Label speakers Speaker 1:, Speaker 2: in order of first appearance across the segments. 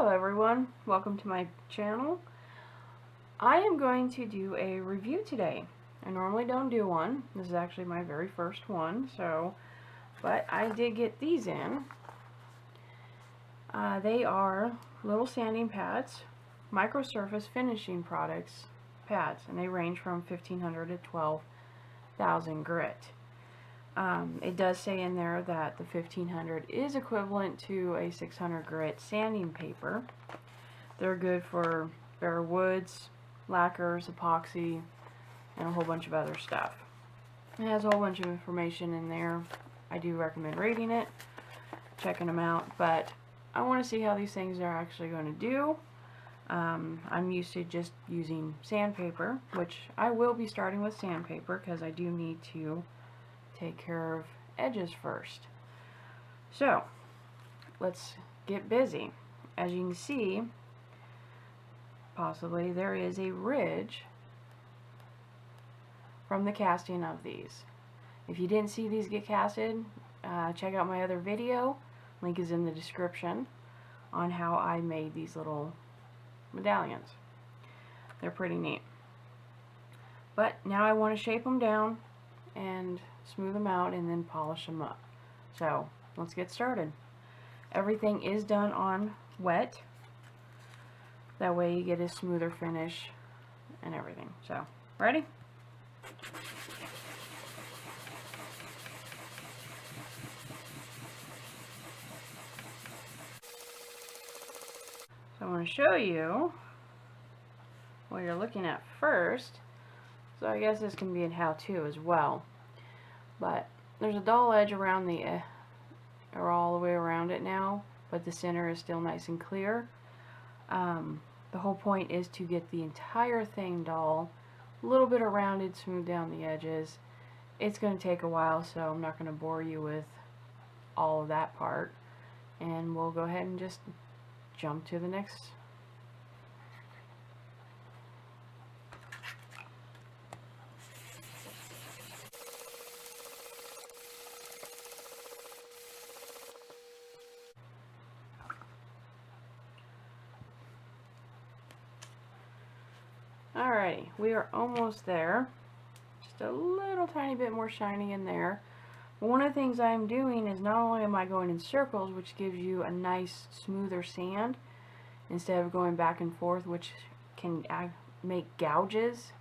Speaker 1: Hello everyone, welcome to my channel. I am going to do a review today. I normally don't do one. This is actually my very first one, but I did get these in. They are little sanding pads, microsurface finishing products pads, and they range from 1500 to 12,000 grit. It does say in there that the 1500 is equivalent to a 600 grit sanding paper. They're good for bare woods, lacquers, epoxy, and a whole bunch of other stuff. It has a whole bunch of information in there. I do recommend reading it, checking them out, but I want to see how these things are actually going to do. I'm used to just using sandpaper, which I will be starting with sandpaper because I do need to take care of edges first. So let's get busy. As you can see, possibly there is a ridge from the casting of these. If you didn't see these get casted, check out my other video. Link is in the description on how I made these little medallions. They're pretty neat. But now I want to shape them down and smooth them out and then polish them up. So let's get started. Everything is done on wet. That way you get a smoother finish and everything. So, ready? So I want to show you what you're looking at first. So I guess this can be a how-to as well. But there's a dull edge around or all the way around it now, but the center is still nice and clear. The whole point is to get the entire thing dull, a little bit rounded, smooth down the edges. It's going to take a while, so I'm not going to bore you with all of that part. And we'll go ahead and just jump to the next. Alrighty, we are almost there. Just a little tiny bit more shiny in there. But one of the things I'm doing is not only am I going in circles, which gives you a nice smoother sand, instead of going back and forth, which can make gouges.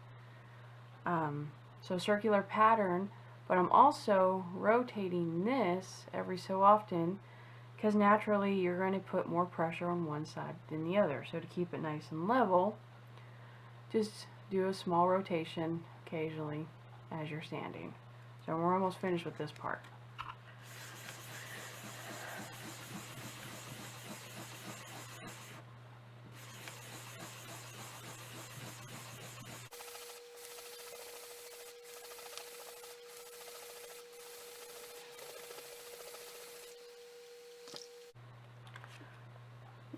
Speaker 1: So circular pattern, but I'm also rotating this every so often because naturally you're going to put more pressure on one side than the other. So to keep it nice and level, just do a small rotation occasionally as you're sanding. So we're almost finished with this part.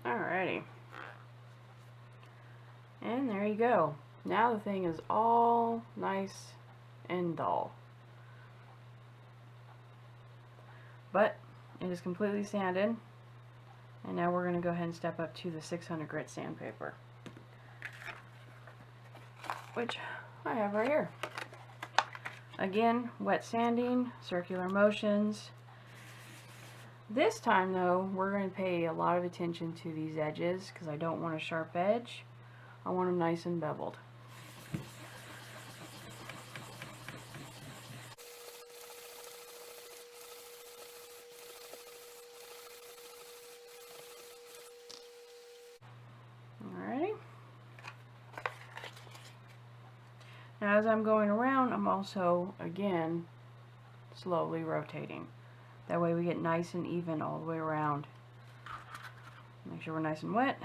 Speaker 1: Alrighty. And there you go. Now the thing is all nice and dull. But it is completely sanded. And now we're going to go ahead and step up to the 600 grit sandpaper, which I have right here. Again, wet sanding, circular motions. This time though, we're going to pay a lot of attention to these edges because I don't want a sharp edge. I want them nice and beveled. Alrighty. Now as I'm going around, I'm also, again, slowly rotating. That way we get nice and even all the way around. Make sure we're nice and wet.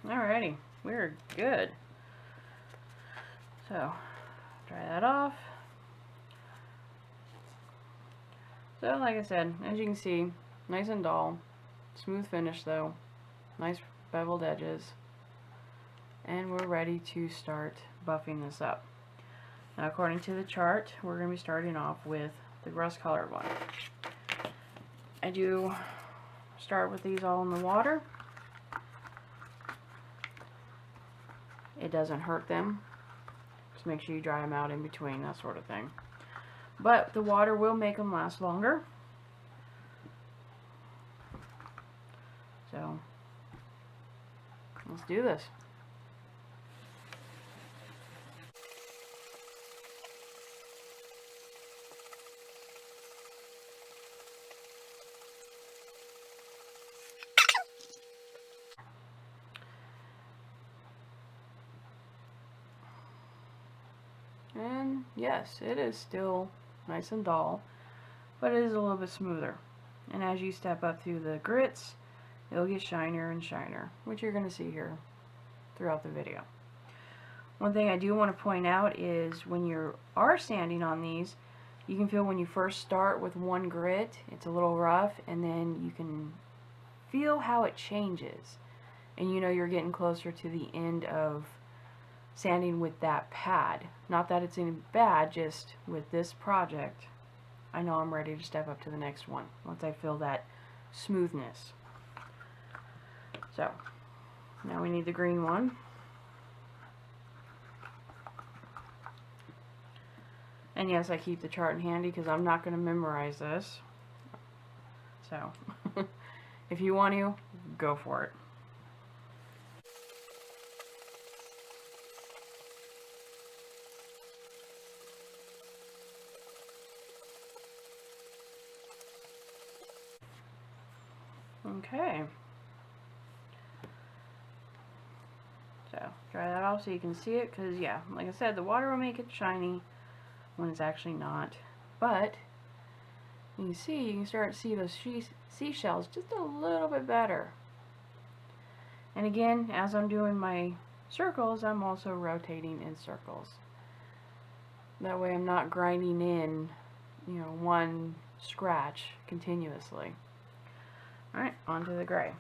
Speaker 1: Alrighty, we're good. So, dry that off. So like I said, as you can see, nice and dull, smooth finish though, nice beveled edges, and we're ready to start buffing this up. Now according to the chart, we're going to be starting off with the rust colored one. I do start with these all in the water. It doesn't hurt them. Just make sure you dry them out in between, that sort of thing. But the water will make them last longer. So let's do this. And yes, it is still nice and dull, but it is a little bit smoother. And as you step up through the grits, it'll get shinier and shinier, which you're going to see here throughout the video. One thing I do want to point out is when you are sanding on these, you can feel when you first start with one grit, it's a little rough, and then you can feel how it changes. And you know you're getting closer to the end of sanding with that pad. Not that it's any bad, just with this project, I know I'm ready to step up to the next one once I feel that smoothness. So, now we need the green one. And yes, I keep the chart in handy because I'm not going to memorize this. So, if you want to, go for it. Okay. So, dry that off so you can see it, because yeah, like I said, the water will make it shiny when it's actually not. But you can start to see those seashells just a little bit better. And again, as I'm doing my circles, I'm also rotating in circles. That way I'm not grinding in, one scratch continuously. Alright, on to the gray.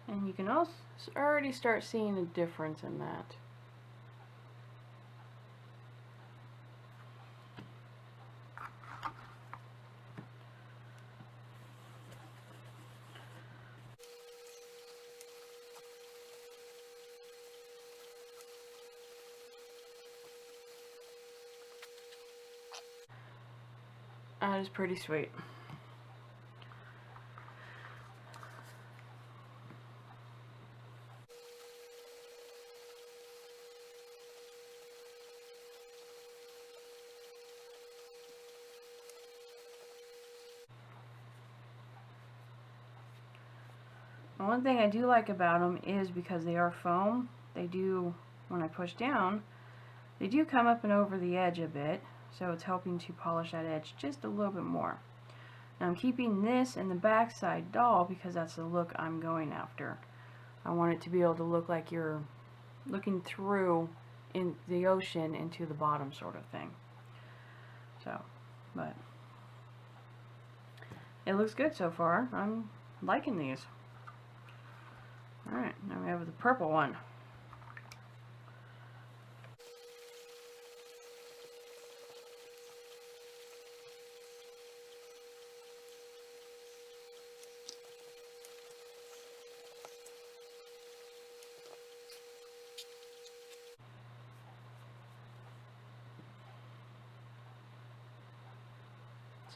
Speaker 1: And you can also already start seeing a difference in that. That is pretty sweet. One thing I do like about them is because they are foam, they do, when I push down, they do come up and over the edge a bit, so it's helping to polish that edge just a little bit more. Now I'm keeping this in the back side dull because that's the look I'm going after. I want it to be able to look like you're looking through in the ocean into the bottom sort of thing. So, but it looks good so far. I'm liking these. Alright, now we have the purple one.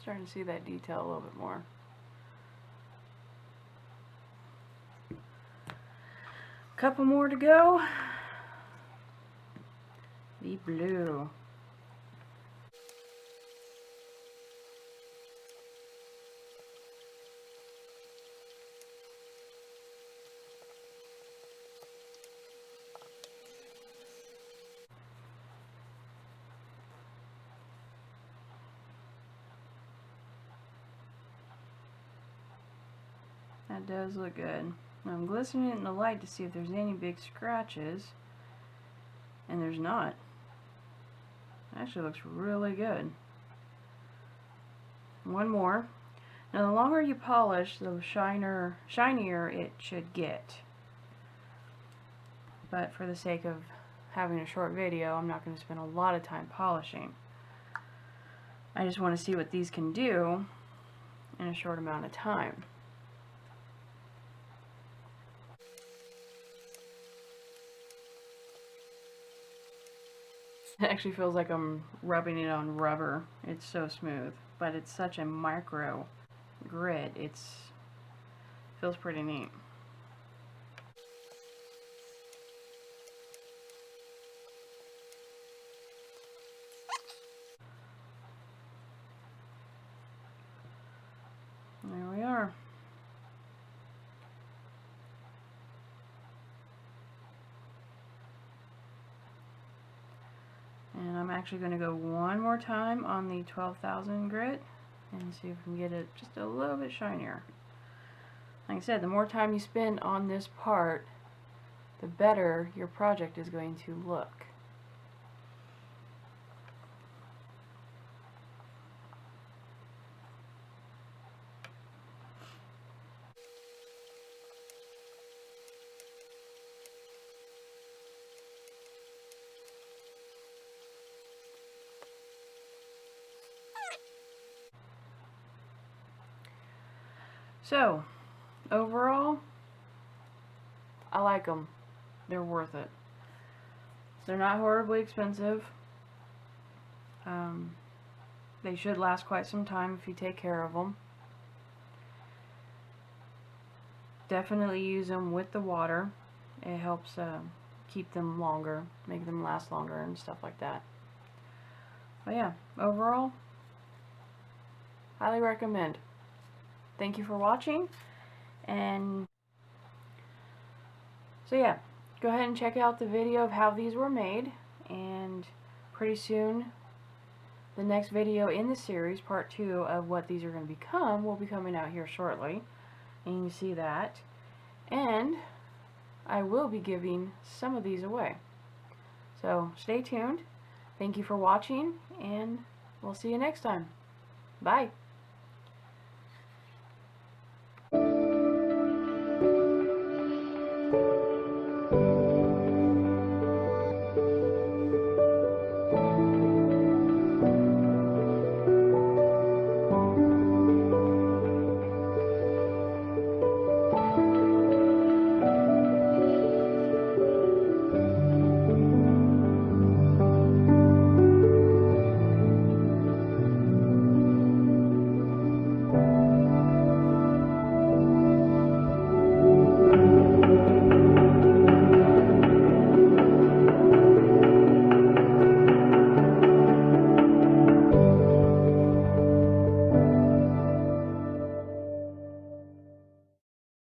Speaker 1: Starting to see that detail a little bit more. Couple more to go. The blue. That does look good. Now I'm glistening it in the light to see if there's any big scratches, and there's not. Actually looks really good. One more. Now the longer you polish, the shinier it should get. But for the sake of having a short video, I'm not going to spend a lot of time polishing. I just want to see what these can do in a short amount of time. It actually feels like I'm rubbing it on rubber. It's so smooth, but it's such a micro grit. Feels pretty neat. There we are. And I'm actually going to go one more time on the 12,000 grit and see if we can get it just a little bit shinier. Like I said, the more time you spend on this part, the better your project is going to look. So, overall, I like them. They're worth it. They're not horribly expensive. They should last quite some time if you take care of them. Definitely use them with the water. It helps keep them longer, make them last longer and stuff like that. But yeah, overall, highly recommend. Thank you for watching, and so yeah, go ahead and check out the video of how these were made, and pretty soon the next video in the series, part 2 of what these are going to become, will be coming out here shortly, and you can see that. And I will be giving some of these away. So stay tuned. Thank you for watching, and we'll see you next time. Bye.